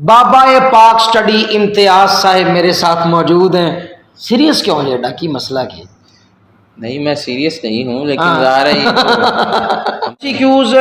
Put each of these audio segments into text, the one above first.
بابا پاک سٹڈی امتیاز صاحب میرے ساتھ موجود ہیں. سیریس کیوں ہے ڈاکی مسئلہ کی؟ نہیں میں سیریس نہیں ہوں لیکن ظاہر ہے MCQs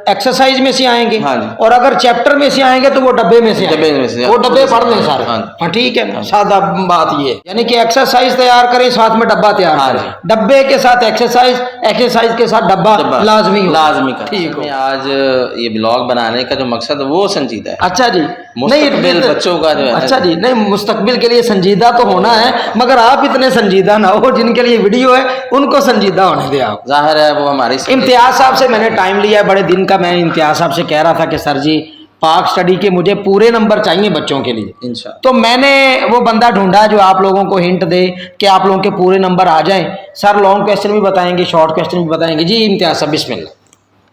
ایکسرسائز میں سے آئیں گے ہاں جی. اور اگر چیپٹر میں سے آئیں گے تو وہ ڈبے میں سے ڈبے میں سے وہ ڈبے پڑھ لیں سارے. ہاں ہاں ٹھیک ہے نا, سادہ بات یہ ہے. یعنی کہ ایکسرسائز تیار کریں ساتھ میں ڈبہ تیار کریں, ڈبے کے ساتھ ایکسرسائز, ایکسرسائز کے ساتھ ڈبہ لازمی ہو. لازمی کا. ٹھیک ہو. آج یہ بلاگ بنانے کا جو مقصد ہے وہ سنجیدہ ہے. اچھا جی, مستقبل بچوں کا جو ہے. اچھا جی, نہیں مستقبل کے لیے سنجیدہ تو ہونا ہے, مگر آپ اتنے سنجیدہ نہ ہو. جن کے لیے ویڈیو ہے ان کو سنجیدہ ہونے دیں آپ. ظاہر ہے وہ ہماری امتیاز صاحب سے میں نے ٹائم لیا ہے بڑے دن کا. میں امتیاز صاحب سے کہہ رہا تھا کہ سر جی پاک سٹڈی کے مجھے پورے نمبر چاہیے بچوں کے لیے انشاءاللہ. تو میں نے وہ بندہ ڈھونڈا جو آپ لوگوں کو ہنٹ دے کہ آپ لوگوں کے پورے نمبر آ جائیں. سر لانگ کویسچن بھی بتائیں گے, شارٹ کویسچن بھی بتائیں گے. جی امتیاز صاحب بسم اللہ.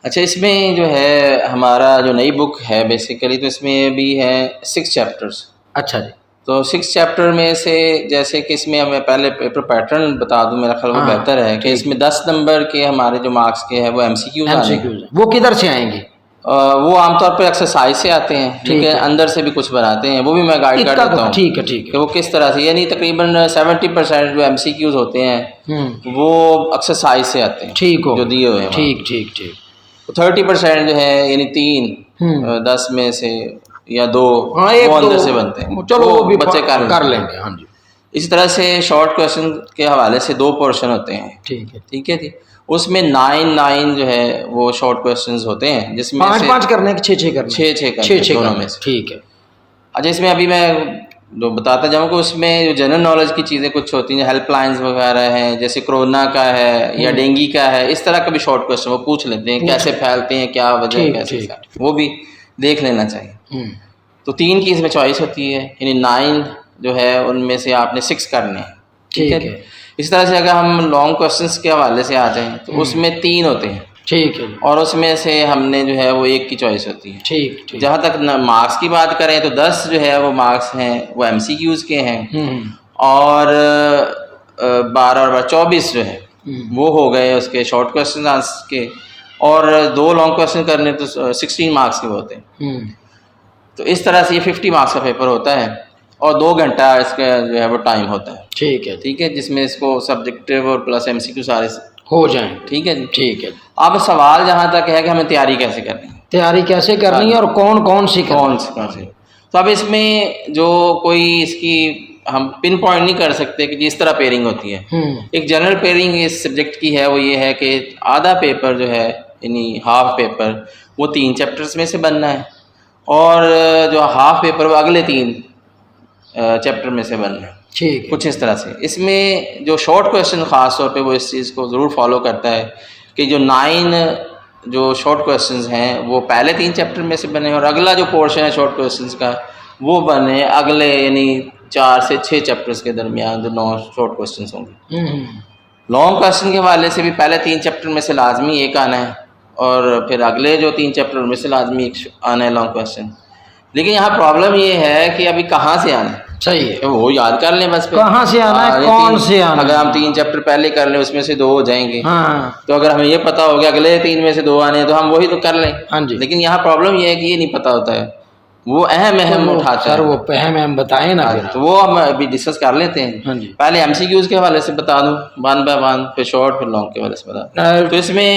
اچھا, اس میں جو ہے ہمارا جو نئی بک ہے بیسیکلی تو اس میں بھی ہے 6 چیپٹرز. اچھا جی. تو 6 چیپٹر میں سے جیسے کہ اس میں ہمیں پہلے پیپر پیٹرن بتا دوں, میرا خیال وہ بہتر ہے کہ اس میں 10 نمبر کے ہمارے جو مارکس کے ہیں وہ MCQs آنے ہیں. وہ کدھر سے آئیں گے؟ وہ عام طور پہ ایکسرسائز سے آتے ہیں, لیکن اندر سے بھی کچھ بناتے ہیں, وہ بھی میں گائیڈ کر دیتا ہوں. ٹھیک ہے ٹھیک ہے. کہ وہ کس طرح سے, یعنی تقریباً 70% جو MCQs ہوتے ہیں وہ ایکسرسائز سے آتے ہیں. ٹھیک ہو جو دیے ہوئے ہیں. ٹھیک ٹھیک ٹھیک. 30% جو ہے یعنی 10 میں سے یا 2 وہ اندر سے بنتے ہیں. چلو وہ بھی بچے کر لیں گے. ہاں جی. اسی طرح سے شارٹ کویشچن کے حوالے سے 2 پورشن ہوتے ہیں. ٹھیک ہے ٹھیک ہے جی. اس میں 9 جو ہے وہ شارٹ کویشچنز ہوتے ہیں جس میں 5 کرنے کے 6 کرنے 6 دونوں میں سے. ٹھیک ہے. اچھا, اس میں ابھی میں جو بتاتا جاؤں کہ اس میں جو جنرل نالج کی چیزیں کچھ ہوتی ہیں, ہیلپ لائنز وغیرہ ہیں, جیسے کرونا کا ہے یا ڈینگی کا ہے, اس طرح کا بھی شارٹ کویشچن وہ پوچھ لیتے ہیں, کیسے پھیلتے ہیں, کیا وجہ ہے, کیسے, وہ بھی دیکھ لینا چاہیے. تو 3 کی اس میں چوائس ہوتی ہے, یعنی 9 جو ہے ان میں سے آپ نے 6 کرنے ہیں. ٹھیک ہے. اس طرح سے اگر ہم لانگ کویشچنس کے حوالے سے آ جائیں تو اس میں 3 ہوتے ہیں. ٹھیک ہے. اور اس میں سے ہم نے جو ہے وہ 1 کی چوائس ہوتی ہے. ٹھیک. جہاں تک مارکس کی بات کریں تو 10 جو ہے وہ مارکس ہیں وہ MCQs کے ہیں, اور 12 اور 24 جو ہے وہ ہو گئے اس کے شارٹ کویشچن آنسر کے, اور 2 لانگ کویشچن کرنے تو 16 مارکس کے ہوتے ہیں. تو اس طرح سے یہ 50 مارکس کا پیپر ہوتا ہے, اور 2 گھنٹہ اس کا جو ہے وہ ٹائم ہوتا ہے. ٹھیک ہے. ٹھیک ہے, جس میں اس کو سبجیکٹیو اور پلس MCQ سارے ہو جائیں. ٹھیک ہے جی. ٹھیک ہے. اب سوال جہاں تک ہے کہ ہمیں تیاری کیسے کرنی ہے, تیاری کیسے کرنی ہے اور کون سی تو اب اس میں جو کوئی اس کی ہم پن پوائنٹ نہیں کر سکتے کہ جس طرح پیئرنگ ہوتی ہے. ایک جنرل پیئرنگ اس سبجیکٹ کی ہے, وہ یہ ہے کہ آدھا پیپر جو ہے یعنی ہاف پیپر وہ 3 چیپٹرز میں سے بننا ہے, اور جو ہاف پیپر وہ اگلے 3 چیپٹر میں سے بننا ہے. ٹھیک. کچھ اس طرح سے. اس میں جو شارٹ کویشچن خاص طور پہ وہ اس چیز کو ضرور فالو کرتا ہے کہ جو 9 جو شارٹ کویشچنز ہیں وہ پہلے 3 چیپٹر میں سے بنے, اور اگلا جو پورشن ہے شارٹ کویشچنز کا وہ بنے اگلے یعنی 4 سے 6 چیپٹرز کے درمیان جو 9 شارٹ کویشچنز ہوں گے. لانگ کویشچن کے حوالے سے بھی پہلے 3 چیپٹر میں سے لازمی 1 آنا ہے, اور پھر اگلے جو 3 چیپٹر میں سے لازمی 1 آنا ہے لانگ کویشچن. لیکن یہاں پرابلم یہ ہے کہ ابھی کہاں سے آنا ہے. صحیح ہے, وہ یاد کر لیں بس, کہاں سے آنا ہے, کون سے آنا. اگر ہم 3 چیپٹر پہلے کر لیں اس میں سے 2 ہو جائیں گے, تو اگر ہمیں یہ پتا ہو گیا اگلے 3 میں سے 2 آنے ہیں تو ہم وہی تو کر لیں. لیکن یہاں پرابلم یہ ہے کہ یہ نہیں پتا ہوتا ہے, وہ اہم اٹھاتا ہے. وہ اہم بتائیں نا, تو وہ ہم ابھی ڈسکس کر لیتے ہیں. پہلے MCQs کے حوالے سے بتا دوں 1 by 1, پھر شارٹ پھر لانگ کے حوالے سے بتا دوں. تو اس میں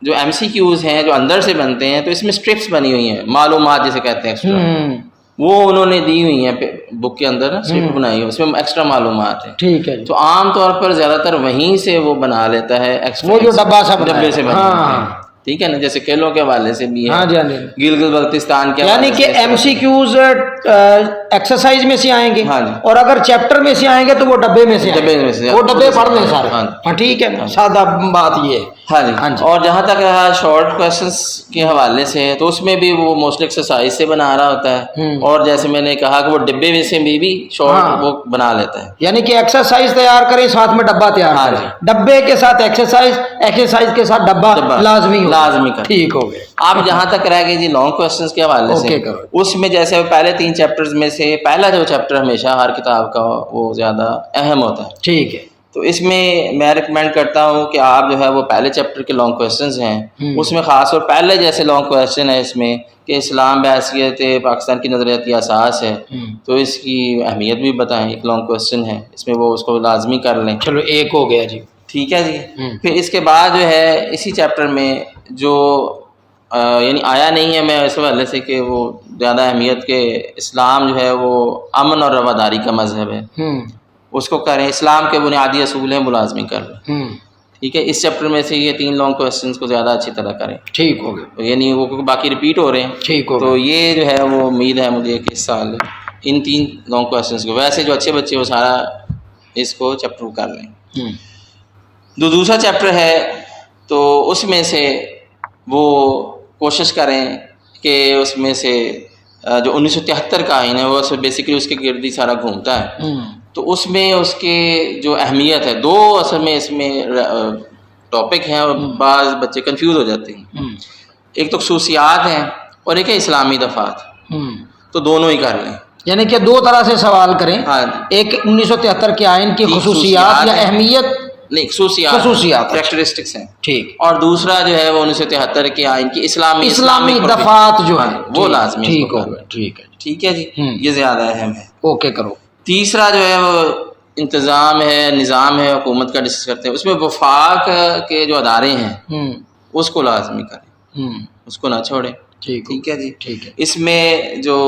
جو MCQs ہیں جو اندر سے بنتے ہیں تو اس میں اسٹرپس بنی ہوئی ہیں, معلومات جسے کہتے ہیں, وہ انہوں نے دی ہوئی ہیں بک کے اندر نا, اسٹرپ بنائی ہوئی, اس میں ایکسٹرا معلومات ہیں. ٹھیک ہے. تو عام طور پر زیادہ تر وہیں سے وہ بنا لیتا ہے وہ جو ڈبے سے بنا. ٹھیک ہے نا, جیسے کھیلوں کے حوالے سے بھی ہے, گلگت بلتستان کے, یعنی کہ MCQs ایکسرسائز میں سے آئیں گے, اور اگر چیپٹر میں سے آئیں گے تو وہ ڈبے میں سے وہ ڈبے پڑھ لیں سارے. ہاں ٹھیک ہے, سادہ بات یہ ہے. ہاں جی. اور جہاں تک شارٹ کویشچنس کے حوالے سے تو اس میں بھی وہ موسٹلی ایکسرسائز سے بنا رہا ہوتا ہے, اور جیسے میں نے کہا کہ وہ ڈبے میں سے بھی شارٹ وہ بنا لیتا ہے. یعنی کہ ایکسرسائز تیار کریں ساتھ میں ڈبہ تیار کریں, ڈبے کے ساتھ ایکسرسائز, ایکسرسائز کے ساتھ ڈبہ لازمی کا. ٹھیک ہو گئے. آپ جہاں تک رہ گئے جی لانگ کویشچنس کے حوالے سے, اس میں جیسے پہلے 3 چیپٹرز میں سے پہلا جو چیپٹر ہمیشہ ہر کتاب کا وہ زیادہ اہم ہوتا ہے. ٹھیک ہے. تو اس میں ریکمینڈ کرتا ہوں کہ آپ جو ہے وہ پہلے چیپٹر کے لانگ کویسچنز ہیں اس میں خاص طور پہلے جیسے لانگ کویسچن ہے اس میں کہ اسلام بحیثیت پاکستان کی نظریاتی اساس ہے، تو اس کی اہمیت بھی بتائیں، ایک لانگ کویسچن ہے اس میں، وہ اس کو لازمی کر لیں. چلو ایک ہو گیا جی. ٹھیک ہے جی. پھر اس کے بعد جو ہے اسی چیپٹر میں جو یعنی آیا نہیں ہے میں اس حوالے سے کہ وہ زیادہ اہمیت کے اسلام جو ہے وہ امن اور رواداری کا مذہب ہے، اس کو کریں. اسلام کے بنیادی اصول ہیں، ملازمی کر لیں. ٹھیک ہے. اس چیپٹر میں سے یہ 3 لانگ کویسچنس کو زیادہ اچھی طرح کریں. ٹھیک ہو گیا. یعنی وہ باقی ریپیٹ ہو رہے ہیں. ٹھیک ہو. تو یہ جو ہے وہ امید ہے مجھے کہ اس سال ان 3 لانگ کویسچنس کو، ویسے جو اچھے بچے وہ سارا اس کو چیپٹر کر لیں. جو دوسرا چیپٹر ہے تو اس میں سے وہ کوشش کریں کہ اس میں سے جو 1973 کا آئین ہے وہ بیسیکلی اس کے گرد ہی سارا گھومتا ہے. تو اس میں اس کے جو اہمیت ہے، 2 اصل میں اس میں ٹاپک ہیں اور بعض بچے کنفیوز ہو جاتے ہیں. ایک تو خصوصیات ہیں اور ایک ہے اسلامی دفعات. تو دونوں ہی کر لیں، یعنی کہ 2 طرح سے سوال کریں. ہاں. ایک 1973 کے آئین کی خصوصیات یا اہمیت، نہیں خصوصیات کریکٹرسٹکس ہیں. ٹھیک. اور دوسرا جو ہے وہ 1973 کے آئین کی اسلامی دفعات جو ہیں وہ لازمی. ٹھیک ہو گیا. ٹھیک ہے. ٹھیک ہے جی. یہ زیادہ اہم ہے. اوکے کرو. تیسرا جو ہے وہ انتظام ہے، نظام ہے حکومت کا ڈسکس کرتے ہیں. اس میں وفاق کے جو ادارے ہیں اس کو لازمی کریں، اس کو نہ چھوڑیں. ٹھیک ہے جی. ٹھیک ہے. اس میں جو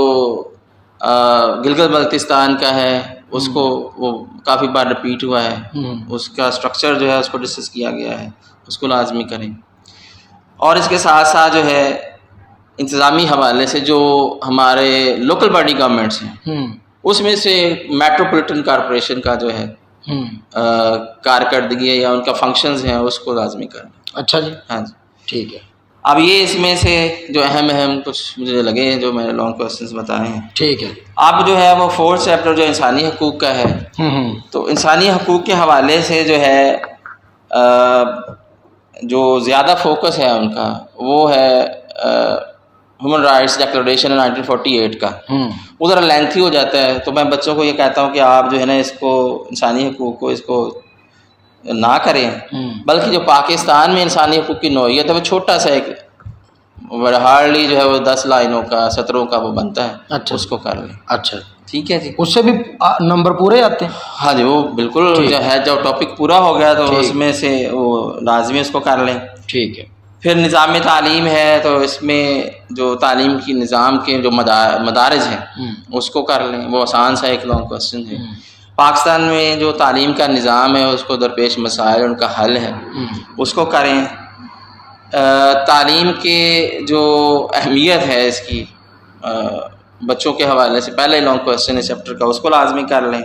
گلگت بلتستان کا ہے اس کو وہ کافی بار رپیٹ ہوا ہے، اس کا اسٹرکچر جو ہے اس کو ڈسکس کیا گیا ہے، اس کو لازمی کریں. اور اس کے ساتھ ساتھ جو ہے انتظامی حوالے سے جو ہمارے لوکل باڈی گورنمنٹس ہیں اس میں سے میٹروپولیٹن کارپوریشن کا جو ہے کارکردگی ہے یا ان کا فنکشنز ہیں اس کو لازمی کریں. اچھا جی. ہاں جی. ٹھیک ہے. اب یہ اس میں سے جو اہم کچھ مجھے لگے ہیں جو میں نے لانگ کویسچنز بتائے ہیں. ٹھیک ہے. اب جو ہے وہ 4تھ چیپٹر جو انسانی حقوق کا ہے، تو انسانی حقوق کے حوالے سے جو ہے جو زیادہ فوکس ہے ان کا وہ ہے ہیومن رائٹس ڈکلریشن 1948 کا. وہ ذرا لینتھی ہو جاتا ہے، تو میں بچوں کو یہ کہتا ہوں کہ آپ جو ہے نا اس کو انسانی حقوق کو اس کو نہ کریں، بلکہ جو پاکستان میں انسانی حقوق کی نوعیت ہے وہ چھوٹا سا ایک ہارڈلی جو ہے وہ 10 لائنوں کا 17 کا وہ بنتا ہے. اچھا. اس کو کر لیں. اچھا. ٹھیک ہے جی. اس سے بھی نمبر پورے آتے ہیں. ہاں جی. وہ بالکل جو ہے جو ٹاپک پورا ہو گیا تو اس میں سے وہ لازمی اس کو کر لیں. ٹھیک ہے. پھر نظام تعلیم ہے تو اس میں جو تعلیم کی نظام کے جو مدارج ہیں اس کو کر لیں، وہ آسان سا ایک لانگ کویسچن ہے. پاکستان میں جو تعلیم کا نظام ہے اس کو درپیش مسائل ان کا حل ہے اس کو کریں. تعلیم کے جو اہمیت ہے اس کی بچوں کے حوالے سے پہلے لانگ کویسچن ہے چیپٹر کا، اس کو لازمی کر لیں.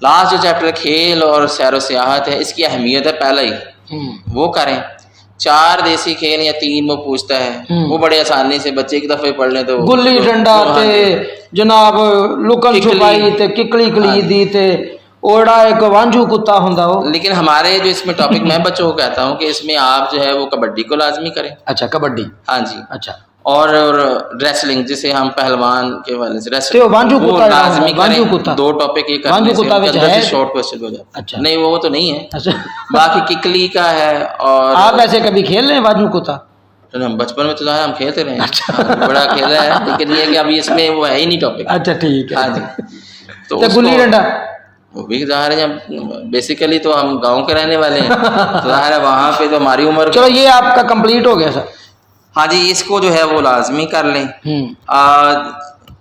لاسٹ جو چیپٹر کھیل اور سیر و سیاحت ہے اس کی اہمیت ہے پہلے ہی، وہ کریں. 4 دیسی کھیل یا 3 وہ پوچھتا ہے، وہ بڑے آسانی سے بچے ایک دفعہ پڑھ لیں تو گلی ڈنڈا تے جناب لکن چھپائی تے ککڑی کلیدی تے اوڑا ایک وانجو کتا ہوندا ہو. لیکن ہمارے جو اس میں ٹاپک میں بچوں کو کہتا ہوں کہ اس میں آپ جو ہے وہ کبڈی کو لازمی کریں. اچھا. کبڈی. ہاں جی. اچھا. اور ریسلنگ جسے ہم پہلوان کے والے سے ریسلنگ وہ لازمی کریں. 2 ٹاپک یہ کرنے سے شارٹ کوسچن ہو جاتا ہے. نہیں وہ تو نہیں ہے. باقی ککلی کا ہے. اور آپ ایسے کبھی کھیل رہے ہیں وانجو کتا؟ ہم بچپن میں تو ہم کھیلتے رہے ہیں، بڑا کھیلا ہے، لیکن یہ کہ ابھی اس میں وہ ہے ہی نہیں ٹاپک. اچھا ٹھیک ہے. ہاں جی. تو گلی ڈنڈا وہ بھی ظاہر ہے بیسیکلی تو ہم گاؤں کے رہنے والے ہیں تو ظاہر ہے وہاں پہ تو ہماری عمر. چلو یہ آپ کا کمپلیٹ ہو گیا سر. ہاں جی. اس کو جو ہے وہ لازمی کر لیں.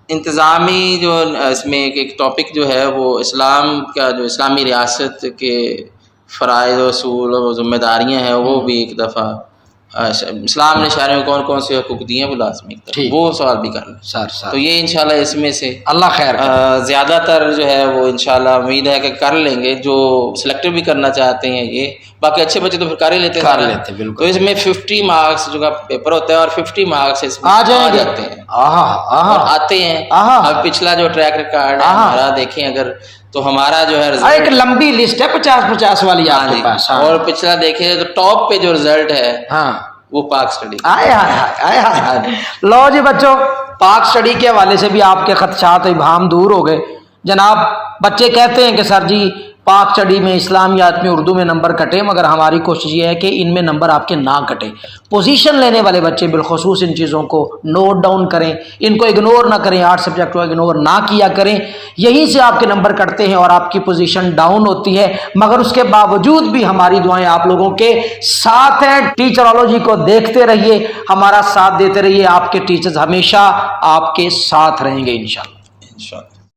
انتظامی جو اس میں ایک ٹاپک جو ہے وہ اسلام کا جو اسلامی ریاست کے فرائض و اصول اور ذمہ داریاں ہیں وہ بھی ایک دفعہ اسلام نے شہروں میں کون کون سے حقوق دیے ہیں وہ لازمی وہ سوال بھی کر لیں. تو یہ انشاءاللہ اس میں سے اللہ خیر زیادہ تر جو ہے وہ انشاءاللہ امید ہے کہ کر لیں گے. جو سلیکٹو بھی کرنا چاہتے ہیں یہ باقی اچھے بچے تو پھر کر ہی لیتے ہیں. بالکل. تو اس میں 50 مارکس جو کا پیپر ہوتا ہے اور 50 مارکس اس میں آ جاتے ہیں اور آتے ہیں. اب پچھلا جو ٹریک ریکارڈ ہے ہمارا دیکھیں اگر تو ہمارا جو ہے ایک لمبی لسٹ ہے 50 والی آپ کے پاس. اور پچھلا دیکھیں تو ٹاپ پہ جو رزلٹ ہے وہ پاک سٹڈی. لو جی بچوں پاک سٹڈی کے حوالے سے بھی آپ کے خدشات ابہام دور ہو گئے. جناب بچے کہتے ہیں کہ سر جی پاک چڑی میں، اسلامیات میں، اردو میں نمبر کٹے، مگر ہماری کوشش یہ ہے کہ ان میں نمبر آپ کے نہ کٹے۔ پوزیشن لینے والے بچے بالخصوص ان چیزوں کو نوٹ ڈاؤن کریں، ان کو اگنور نہ کریں، 8 سبجیکٹ کو اگنور نہ کیا کریں، یہیں سے آپ کے نمبر کٹتے ہیں اور آپ کی پوزیشن ڈاؤن ہوتی ہے۔ مگر اس کے باوجود بھی ہماری دعائیں آپ لوگوں کے ساتھ ہیں۔ ٹیچرالوجی کو دیکھتے رہیے، ہمارا ساتھ دیتے رہیے، آپ کے ٹیچرز ہمیشہ آپ کے ساتھ رہیں گے انشاءاللہ۔